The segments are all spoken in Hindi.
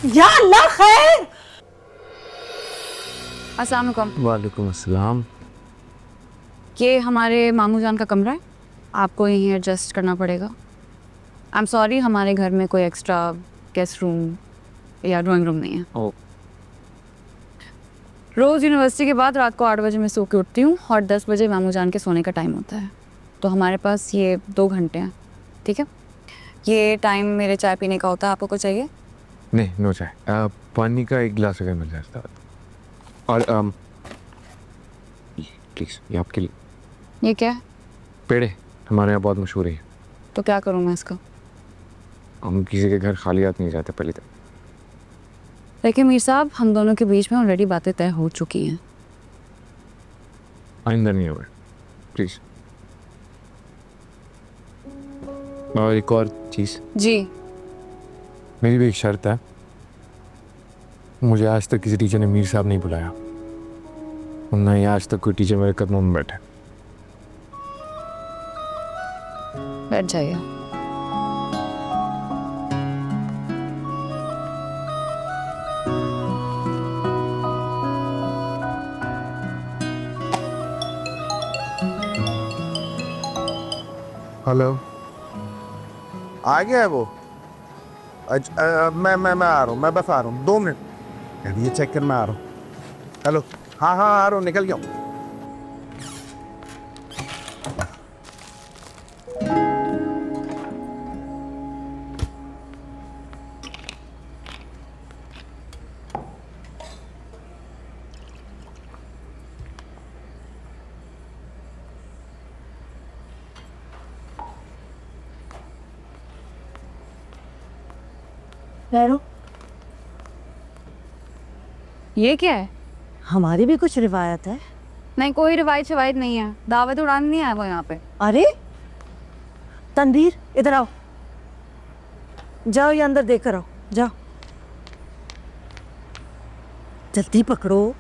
या अल्लाह खैर। अस्सलाम वालेकुम। वालेकुम अस्सलाम। ये हमारे मामू जान का कमरा है, आपको यहीं एडजस्ट करना पड़ेगा। आई एम सॉरी, हमारे घर में कोई एक्स्ट्रा गेस्ट रूम या ड्राइंग रूम नहीं है। ओ रोज़ यूनिवर्सिटी के बाद रात को 8 बजे मैं सो के उठती हूँ और 10 बजे मामू जान के सोने का टाइम होता है, तो हमारे पास ये 2 घंटे हैं, ठीक है। ये टाइम मेरे चाय पीने का होता है, आपको कुछ चाहिए? नहीं, नो चाय। पानी का एक गिलास अगर मिल जाता। और प्लीज़, ये आपके लिए। ये क्या है? पेड़े हमारे यहाँ बहुत मशहूर है। तो क्या करूँ मैं इसका? हम किसी के घर खाली हाथ नहीं जाते पहले तक। देखिए मीर साहब, हम दोनों के बीच में ऑलरेडी बातें तय हो चुकी हैं। आइंदा नहीं होगा प्लीज़। और एक और चीज़, जी। मेरी भी एक शर्त है। मुझे आज तक किसी टीचर ने मीर साहब नहीं बुलाया, ना ही आज तक कोई टीचर मेरे कदमों में बैठा। बैठ जाइए। हेलो, आ गया है वो? मैं आ रहा हूँ, मैं बस आ रहा हूँ, 2 मिनट। अभी ये चेक कर, मैं आ रहा हूँ। हेलो, हाँ हाँ आ रहा हूँ, निकल गया हूँ। ठहरो, ये क्या है? हमारी भी कुछ रिवायत है। नहीं, कोई रिवायत शिवायत नहीं है, दावत उड़ान नहीं आया वो यहाँ पे। अरे तनवीर, इधर आओ, जाओ ये अंदर देख कर आओ, जाओ जल्दी पकड़ो।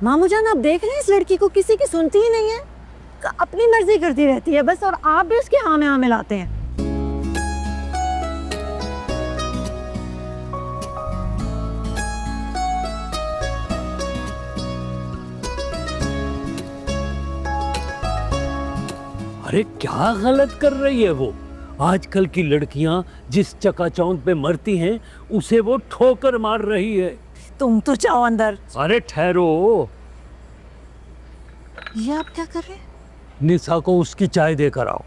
मामू जान, आप देख रहे हैं इस लड़की को किसी की सुनती ही नहीं है, अपनी मर्जी करती रहती है बस, और आप भी उसके हाँ में हाँ मिलाते हैं। अरे क्या गलत कर रही है वो? आजकल की लड़कियां जिस चकाचौंध पे मरती हैं उसे वो ठोकर मार रही है। तुम तो जाओ अंदर। अरे ठहरो, ये आप क्या कर रहे हैं? निशा को उसकी चाय देकर आओ।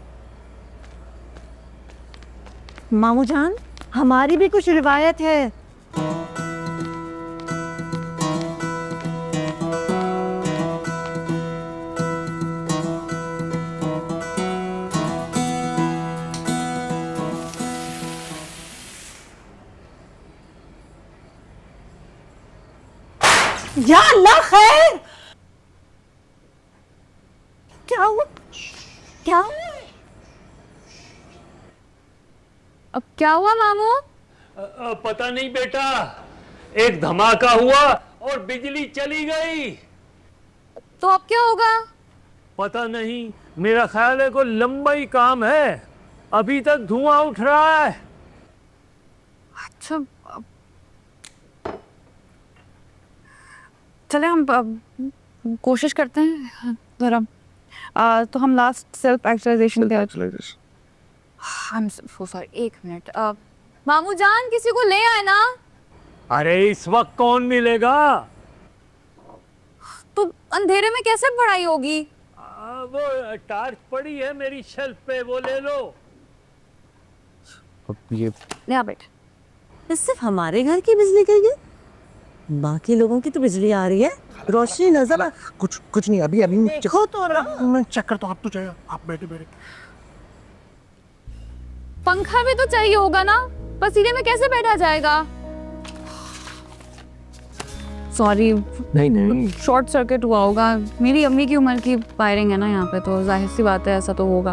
मामू जान, हमारी भी कुछ रिवायत है। या अल्लाह खैर। क्या हुआ? क्या? अब क्या हुआ मामू? पता नहीं बेटा, एक धमाका हुआ और बिजली चली गई। तो अब क्या होगा? पता नहीं, मेरा ख्याल है कोई लंबा ही काम है, अभी तक धुआं उठ रहा है। अच्छा, चले हम कोशिश करते हैं ज़रा। तो हम लास्ट सेल्फ एक्चुअलाइजेशन पे। I am so sorry, 1 minute. मामू जान, किसी को ले आए ना। अरे इस वक्त कौन मिलेगा? तो अंधेरे में कैसे पढ़ाई होगी? वो टार्च पड़ी है मेरी शेल्फ पे, वो ले लो। अब ये ले बेटा। सिर्फ हमारे घर की बिजली गई है, बाकी लोगों की तो बिजली आ रही है, रोशनी नजर आ। कुछ नहीं, अभी अभी देखो तो रहा। मैं चेक करता हूँ, आप तो चाहिए, आप बैठे बैठे। पंखा भी तो चाहिए होगा ना, पसीने में कैसे बैठा जाएगा? सॉरी, नहीं शॉर्ट सर्किट हुआ होगा। मेरी अम्मी की उम्र की वायरिंग है ना यहाँ पे, तो जाहिर सी बात है ऐसा तो होगा।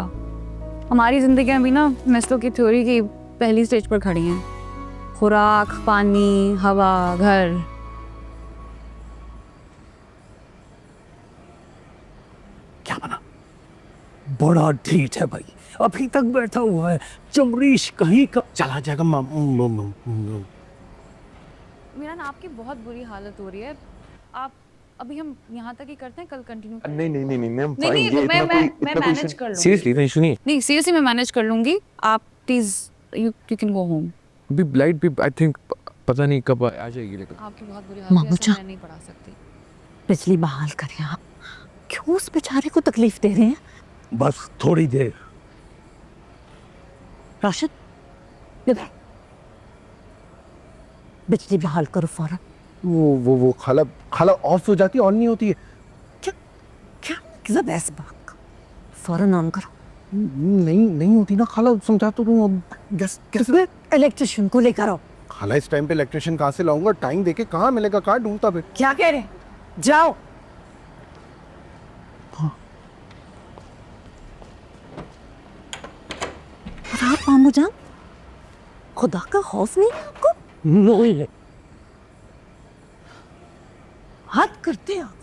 हमारी जिंदगियाँ भी ना मेस्लो की थ्योरी की पहली स्टेज पर खड़ी हैं। खुराक, पानी, हवा, घर। क्या बना? बड़ा ढीठ है भाई, अभी तक बैठा हुआ है, चमरीश कहीं का। चला जाएगा। मेरा ना आपकी बहुत बुरी हालत हो रही है। आप अभी हम यहाँ तक ही करते हैं, कल कंटिन्यू नहीं नहीं नहीं नहीं मैम नहीं नहीं मैं मैनेज कर लूँगी। सीरियसली नहीं सुनिए नहीं सीरियसली मैं मैनेज कर लूँगी। आप please you can go home. अभी लाइट भी आई थिंक पता नहीं कब आ जाएगी लेकिन आपकी बहुत बुरी हालत है, मामूजा। ऐसा मैं नहीं पढ़ा सकती। बिजली बहाल करें आप। क्यों उस बेचारे को तकलीफ दे रहे हैं? बस थोड़ी देर। राशिद, इधर। बिजली बहाल करो फौरन। वो खाला खाला ऑफ हो जाती है, ऑन नहीं होती है। क्या जबरदस्त बात। फौरन ऑन करो। नहीं होती ना खाला, समझा तो दूँ। अब गैस कैसे इलेक्ट्रिशियन को लेकर आओ। खाला इस टाइम पे इलेक्ट्रिशियन कहाँ से लाऊंगा? टाइम देके कहाँ मिलेगा? कहाँ ढूंढता फिर? क्या कह रहे हैं? जाओ। और आप मामू जान, खुदा का खौफ नहीं है आपको? नहीं है। हद करते हैं आप।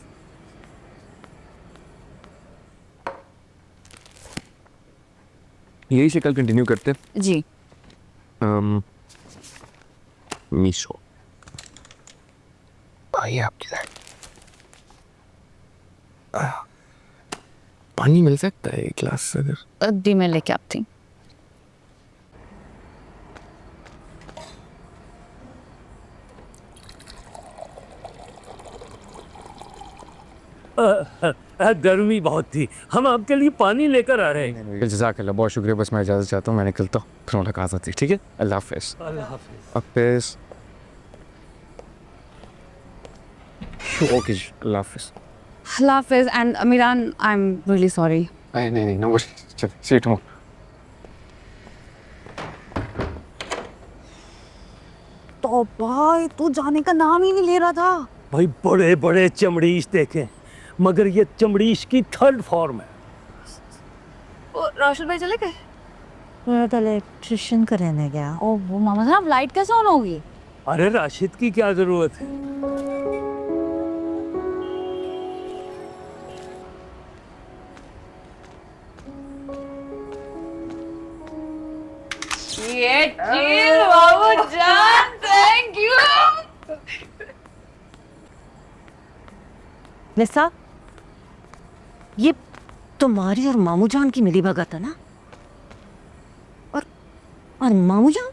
यही से कल कंटिन्यू करते जी मीशो आइए आपकी साइड। पानी मिल सकता है एक गिलास अगर? दी मैं लेके आती हूँ। गर्मी बहुत थी, हम आपके लिए पानी लेकर आ रहे हैं। जज़ाकल्लाह, बहुत शुक्रिया। बस मैं इजाज़त चाहता हूँ, मैं निकलता हूँ, फिर मुलाकात होती है। ठीक है, अल्लाह हाफिज़। अल्लाह हाफिज़। हाफिज़। ओके जी, अल्लाह हाफिज़। अल्लाह हाफिज़ and Amiran I am really sorry. नहीं नो वरीज, चल सी यू टुमारो। तो भाई तू जाने का नाम ही नहीं ले रहा था। भाई बड़े बड़े चमड़ीश देखे, मगर ये चमड़ीश की थर्ड फॉर्म है। राशिद भाई चले गए? मैं तो इलेक्ट्रिशियन का रहने गया। ओ वो मामा साहब लाइट कैसे ऑन होगी? अरे राशिद की क्या जरूरत है? ये चीज बाबू जान, थैंक यू। निसा, ये तुम्हारी और मामू जान की मिली भगत है ना? और मामू जान,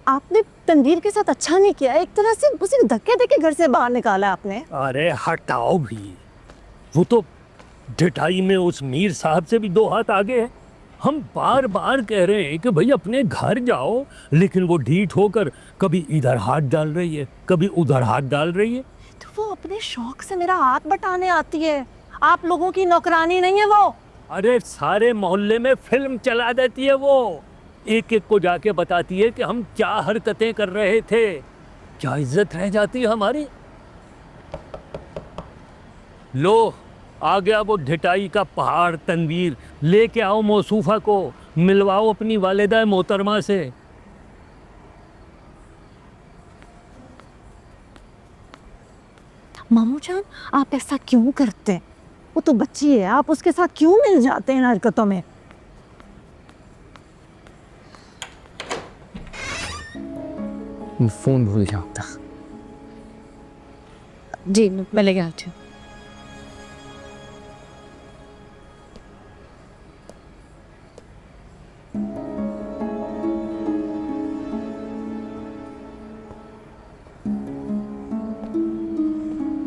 आपने तनवीर के साथ अच्छा नहीं किया। एक तरह से उसे धक्के देके घर से बाहर निकाला आपने। अरे हटाओ भी, वो तो ढिठाई में उस मीर साहब से भी दो हाथ आगे है। हम बार बार कह रहे हैं कि भाई अपने घर जाओ, लेकिन वो ढीठ होकर कभी इधर हाथ डाल रही है, कभी उधर हाथ डाल रही है। तो वो अपने शौक से मेरा हाथ बटाने आती है। आप लोगों की नौकरानी नहीं है वो। अरे सारे मोहल्ले में फिल्म चला देती है वो, एक एक को जाके बताती है कि हम क्या हरकतें कर रहे थे। क्या इज्जत रह जाती है हमारी। लो आ गया वो ढिटाई का पहाड़ तनवीर। लेके आओ मौसूफा को, मिलवाओ अपनी वालिदा मोहतरमा से। मामू जान, आप ऐसा क्यों करते हैं? वो तो बच्ची है, आप उसके साथ क्यों मिल जाते हैं इन हरकतों में? फ़ोन भूल जाता। जी मैं लेके आती हूँ।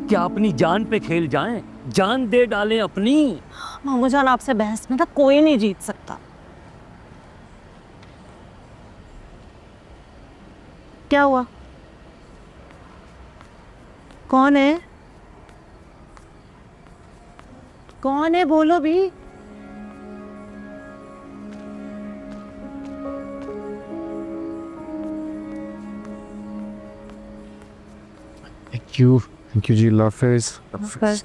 क्या अपनी जान पे खेल जाएं, जान दे डालें अपनी। मामू जान, आपसे बहस में ना कोई नहीं जीत सकता। क्या हुआ? कौन है? कौन है? बोलो भी। थैंक यू जी, अल्लाह हाफिज़। बस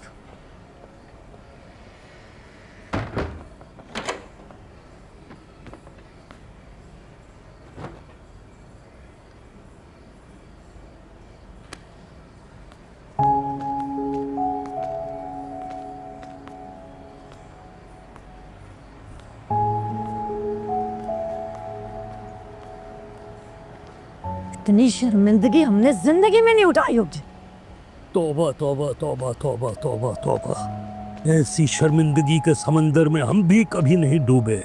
इतनी शर्मिंदगी हमने जिंदगी में नहीं उठाई होगी। तौबा तौबा तौबा तौबा तौबा तौबा, ऐसी शर्मिंदगी के समंदर में हम भी कभी नहीं डूबे।